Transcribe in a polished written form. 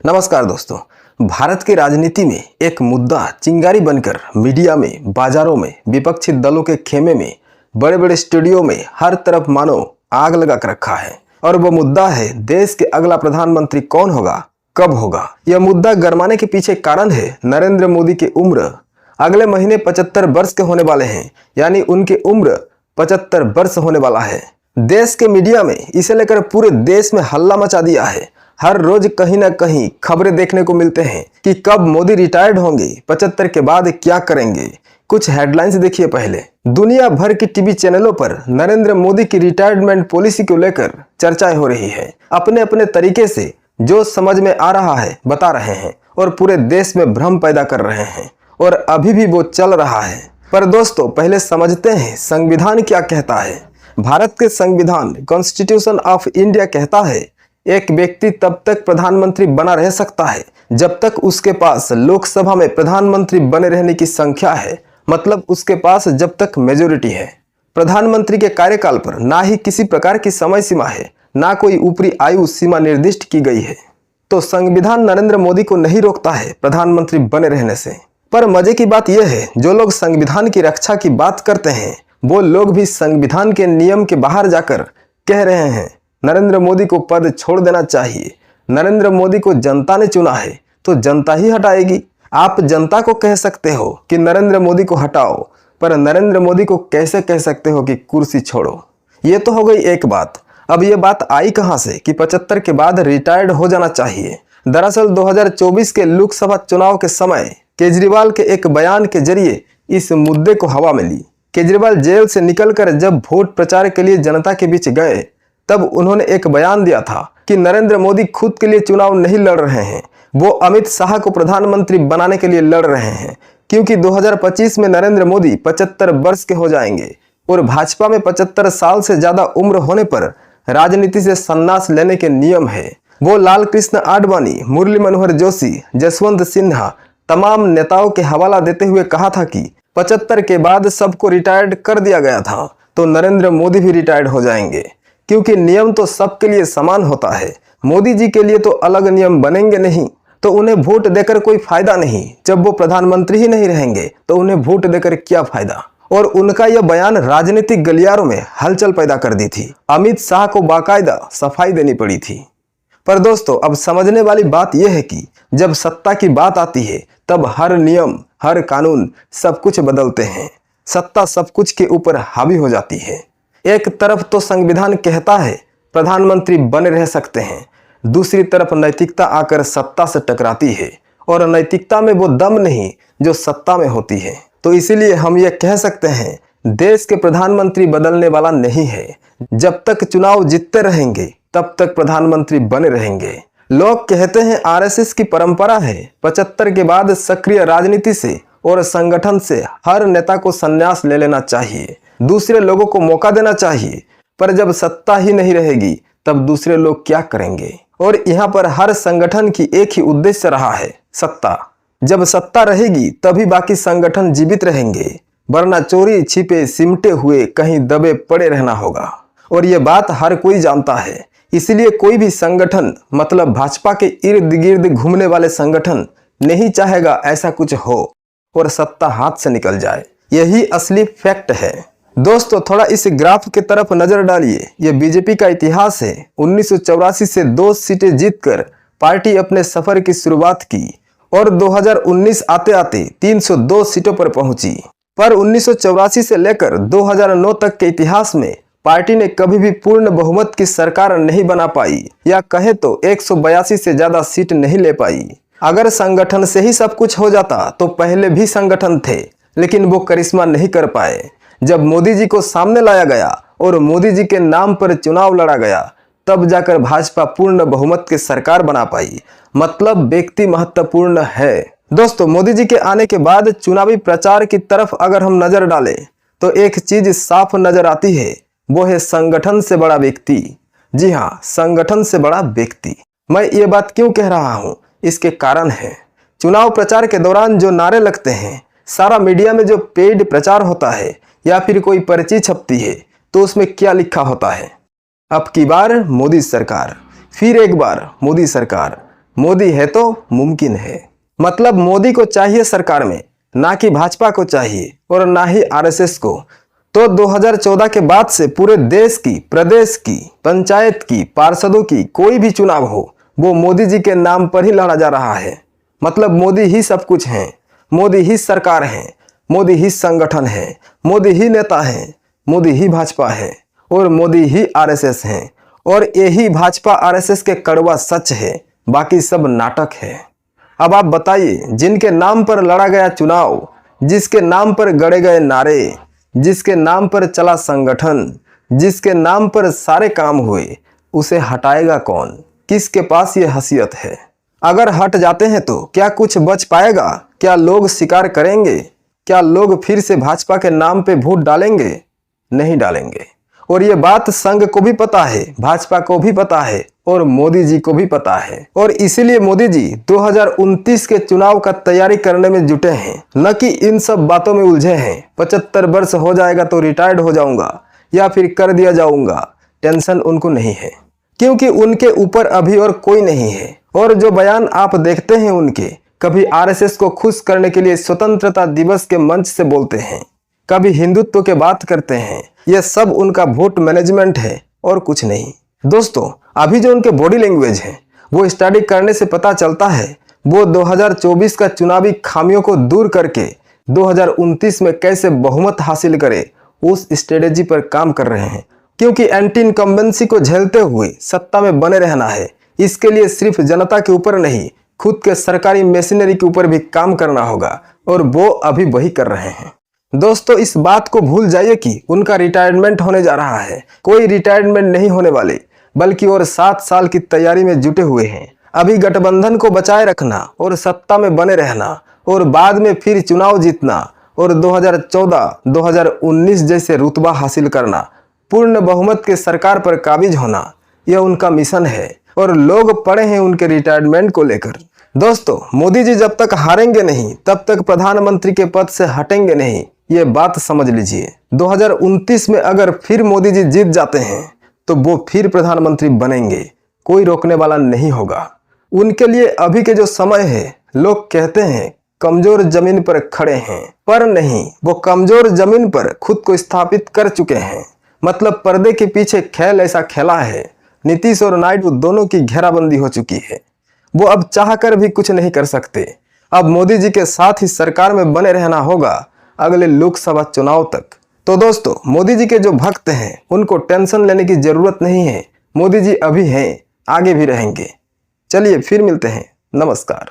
नमस्कार दोस्तों। भारत की राजनीति में एक मुद्दा चिंगारी बनकर मीडिया में, बाजारों में, विपक्षी दलों के खेमे में, बड़े बड़े स्टूडियो में हर तरफ मानो आग लगा कर रखा है। और वो मुद्दा है देश के अगला प्रधानमंत्री कौन होगा, कब होगा। यह मुद्दा गरमाने के पीछे कारण है नरेंद्र मोदी की उम्र अगले महीने 75 वर्ष के होने वाले हैं, यानी उनकी उम्र 75 वर्ष होने वाला है। देश के मीडिया में इसे लेकर पूरे देश में हल्ला मचा दिया है। हर रोज कहीं ना कहीं खबरें देखने को मिलते हैं कि कब मोदी रिटायर्ड होंगे, 75 के बाद क्या करेंगे। कुछ हेडलाइंस देखिए। पहले दुनिया भर की टीवी चैनलों पर नरेंद्र मोदी की रिटायरमेंट पॉलिसी को लेकर चर्चाएं हो रही है। अपने अपने तरीके से जो समझ में आ रहा है बता रहे हैं और पूरे देश में भ्रम पैदा कर रहे हैं, और अभी भी वो चल रहा है। पर दोस्तों, पहले समझते हैं संविधान क्या कहता है। भारत के संविधान, कॉन्स्टिट्यूशन ऑफ इंडिया कहता है एक व्यक्ति तब तक प्रधानमंत्री बना रह सकता है जब तक उसके पास लोकसभा में प्रधानमंत्री बने रहने की संख्या है, मतलब उसके पास जब तक मेजोरिटी है। प्रधानमंत्री के कार्यकाल पर ना ही किसी प्रकार की समय सीमा है, ना कोई ऊपरी आयु सीमा निर्दिष्ट की गई है। तो संविधान नरेंद्र मोदी को नहीं रोकता है प्रधानमंत्री बने रहने से। पर मजे की बात यह है, जो लोग संविधान की रक्षा की बात करते हैं वो लोग भी संविधान के नियम के बाहर जाकर कह रहे हैं नरेंद्र मोदी को पद छोड़ देना चाहिए। नरेंद्र मोदी को जनता ने चुना है तो जनता ही हटाएगी। आप जनता को कह सकते हो कि नरेंद्र मोदी को हटाओ, पर नरेंद्र मोदी को कैसे कह सकते हो कि कुर्सी छोड़ो। ये तो हो गई एक बात। अब ये बात आई कहां से कि 75 के बाद रिटायर्ड हो जाना चाहिए। दरअसल 2024 के लोकसभा चुनाव के समय केजरीवाल के एक बयान के जरिए इस मुद्दे को हवा मिली। केजरीवाल जेल से निकलकर जब वोट प्रचार के लिए जनता के बीच गए तब उन्होंने एक बयान दिया था कि नरेंद्र मोदी खुद के लिए चुनाव नहीं लड़ रहे हैं, वो अमित शाह को प्रधानमंत्री बनाने के लिए लड़ रहे हैं, क्योंकि 2025 में नरेंद्र मोदी 75 वर्ष के हो जाएंगे और भाजपा में 75 साल से ज्यादा उम्र होने पर राजनीति से संन्यास लेने के नियम है। वो लाल कृष्ण आडवाणी, मुरली मनोहर जोशी, जसवंत सिन्हा तमाम नेताओं के हवाला देते हुए कहा था कि 75 के बाद सबको रिटायर्ड कर दिया गया था तो नरेंद्र मोदी भी रिटायर्ड हो जाएंगे, क्योंकि नियम तो सबके लिए समान होता है। मोदी जी के लिए तो अलग नियम बनेंगे नहीं, तो उन्हें वोट देकर कोई फायदा नहीं। जब वो प्रधानमंत्री ही नहीं रहेंगे तो उन्हें वोट देकर क्या फायदा। और उनका यह बयान राजनीतिक गलियारों में हलचल पैदा कर दी थी। अमित शाह को बाकायदा सफाई देनी पड़ी थी। पर दोस्तों, अब समझने वाली बात यह है कि जब सत्ता की बात आती है तब हर नियम, हर कानून, सब कुछ बदलते हैं। सत्ता सब कुछ के ऊपर हावी हो जाती है। एक तरफ तो संविधान कहता है प्रधानमंत्री बने रह सकते हैं, दूसरी तरफ नैतिकता आकर सत्ता से टकराती है, और नैतिकता में वो दम नहीं जो सत्ता में होती है। तो इसीलिए हम ये कह सकते हैं देश के प्रधानमंत्री बदलने वाला नहीं है। जब तक चुनाव जीतते रहेंगे तब तक प्रधानमंत्री बने रहेंगे। लोग कहते हैं आरएसएस की परंपरा है 75 के बाद सक्रिय राजनीति से और संगठन से हर नेता को संन्यास ले लेना चाहिए, दूसरे लोगों को मौका देना चाहिए। पर जब सत्ता ही नहीं रहेगी तब दूसरे लोग क्या करेंगे। और यहाँ पर हर संगठन की एक ही उद्देश्य रहा है, सत्ता। जब सत्ता रहेगी तभी बाकी संगठन जीवित रहेंगे, वरना चोरी छिपे सिमटे हुए कहीं दबे पड़े रहना होगा। और ये बात हर कोई जानता है। इसलिए कोई भी संगठन, मतलब भाजपा के इर्द गिर्द घूमने वाले संगठन नहीं चाहेगा ऐसा कुछ हो और सत्ता हाथ से निकल जाए। यही असली फैक्ट है। दोस्तों, थोड़ा इस ग्राफ की तरफ नजर डालिए। यह बीजेपी का इतिहास है। 1984 से 2 सीटें जीतकर पार्टी अपने सफर की शुरुआत की और 2019 आते आते 302 सीटों पर पहुंची। पर 1984 से लेकर 2009 तक के इतिहास में पार्टी ने कभी भी पूर्ण बहुमत की सरकार नहीं बना पाई, या कहे तो 182 से ज्यादा सीट नहीं ले पाई। अगर संगठन से ही सब कुछ हो जाता तो पहले भी संगठन थे, लेकिन वो करिश्मा नहीं कर पाए। जब मोदी जी को सामने लाया गया और मोदी जी के नाम पर चुनाव लड़ा गया, तब जाकर भाजपा पूर्ण बहुमत की सरकार बना पाई। मतलब व्यक्ति महत्वपूर्ण है। दोस्तों, मोदी जी के आने के बाद चुनावी प्रचार की तरफ अगर हम नजर डालें तो एक चीज साफ नजर आती है, वो है संगठन से बड़ा व्यक्ति। जी हाँ, संगठन से बड़ा व्यक्ति। मैं ये बात क्यों कह रहा हूँ, इसके कारण है चुनाव प्रचार के दौरान जो नारे लगते हैं, सारा मीडिया में जो पेड प्रचार होता है या फिर कोई पर्ची छपती है तो उसमें क्या लिखा होता है, अब की बार मोदी सरकार, फिर एक बार मोदी सरकार, मोदी है तो मुमकिन है। मतलब मोदी को चाहिए सरकार में, ना कि भाजपा को चाहिए और ना ही आरएसएस को। तो 2014 के बाद से पूरे देश की, प्रदेश की, पंचायत की, पार्षदों की कोई भी चुनाव हो, वो मोदी जी के नाम पर ही लड़ा जा रहा है। मतलब मोदी ही सब कुछ हैं, मोदी ही सरकार है, मोदी ही संगठन है, मोदी ही नेता है, मोदी ही भाजपा है और मोदी ही आरएसएस है। और यही भाजपा आरएसएस के कड़वा सच है, बाकी सब नाटक है। अब आप बताइए, जिनके नाम पर लड़ा गया चुनाव, जिसके नाम पर गढ़े गए नारे, जिसके नाम पर चला संगठन, जिसके नाम पर सारे काम हुए, उसे हटाएगा कौन? किसके पास ये हैसियत है? अगर हट जाते हैं तो क्या कुछ बच पाएगा? क्या लोग स्वीकार करेंगे? क्या लोग फिर से भाजपा के नाम पे वोट डालेंगे? नहीं डालेंगे। और ये बात संघ को भी पता है, भाजपा को भी पता है और मोदी जी को भी पता है। और इसीलिए मोदी जी 2029 के चुनाव का तैयारी करने में जुटे हैं, न कि इन सब बातों में उलझे हैं। 75 वर्ष हो जाएगा तो रिटायर्ड हो जाऊंगा या फिर कर दिया जाऊंगा, टेंशन उनको नहीं है, क्योंकि उनके ऊपर अभी और कोई नहीं है। और जो बयान आप देखते हैं उनके, कभी आरएसएस को खुश करने के लिए स्वतंत्रता दिवस के मंच से बोलते हैं, कभी हिंदुत्व के बात करते हैं, यह सब उनका वोट मैनेजमेंट है और कुछ नहीं। दोस्तों, अभी जो उनके बॉडी लैंग्वेज है, वो स्टडी करने से पता चलता है वो 2024 का चुनावी खामियों को दूर करके 2029 में कैसे बहुमत हासिल करे, उस स्ट्रेटेजी पर काम कर रहे हैं। क्योंकि एंटी इनकम्बेंसी को झेलते हुए सत्ता में बने रहना है। इसके लिए सिर्फ जनता के ऊपर नहीं, खुद के सरकारी मशीनरी के ऊपर भी काम करना होगा और वो अभी वही कर रहे हैं। दोस्तों, इस बात को भूल जाइए कि उनका रिटायरमेंट होने जा रहा है। कोई रिटायरमेंट नहीं होने वाले, बल्कि और 7 साल की तैयारी में जुटे हुए हैं। अभी गठबंधन को बचाए रखना और सत्ता में बने रहना और बाद में फिर चुनाव जीतना और 2014-2019 जैसे रुतबा हासिल करना, पूर्ण बहुमत के सरकार पर काबिज होना, यह उनका मिशन है और लोग पड़े हैं उनके रिटायरमेंट को लेकर। दोस्तों, मोदी जी जब तक हारेंगे नहीं, तब तक प्रधानमंत्री के पद से हटेंगे नहीं, ये बात समझ लीजिए। 2029 में अगर फिर मोदी जी जीत जाते हैं तो वो फिर प्रधानमंत्री बनेंगे, कोई रोकने वाला नहीं होगा। उनके लिए अभी के जो समय है, लोग कहते हैं कमजोर जमीन पर खड़े हैं, पर नहीं, वो कमजोर जमीन पर खुद को स्थापित कर चुके हैं। मतलब पर्दे के पीछे खेल ऐसा खेला है, नीतीश और नायडू दोनों की घेराबंदी हो चुकी है। वो अब चाहकर भी कुछ नहीं कर सकते। अब मोदी जी के साथ ही सरकार में बने रहना होगा अगले लोकसभा चुनाव तक। तो दोस्तों, मोदी जी के जो भक्त हैं, उनको टेंशन लेने की जरूरत नहीं है। मोदी जी अभी हैं, आगे भी रहेंगे। चलिए फिर मिलते हैं, नमस्कार।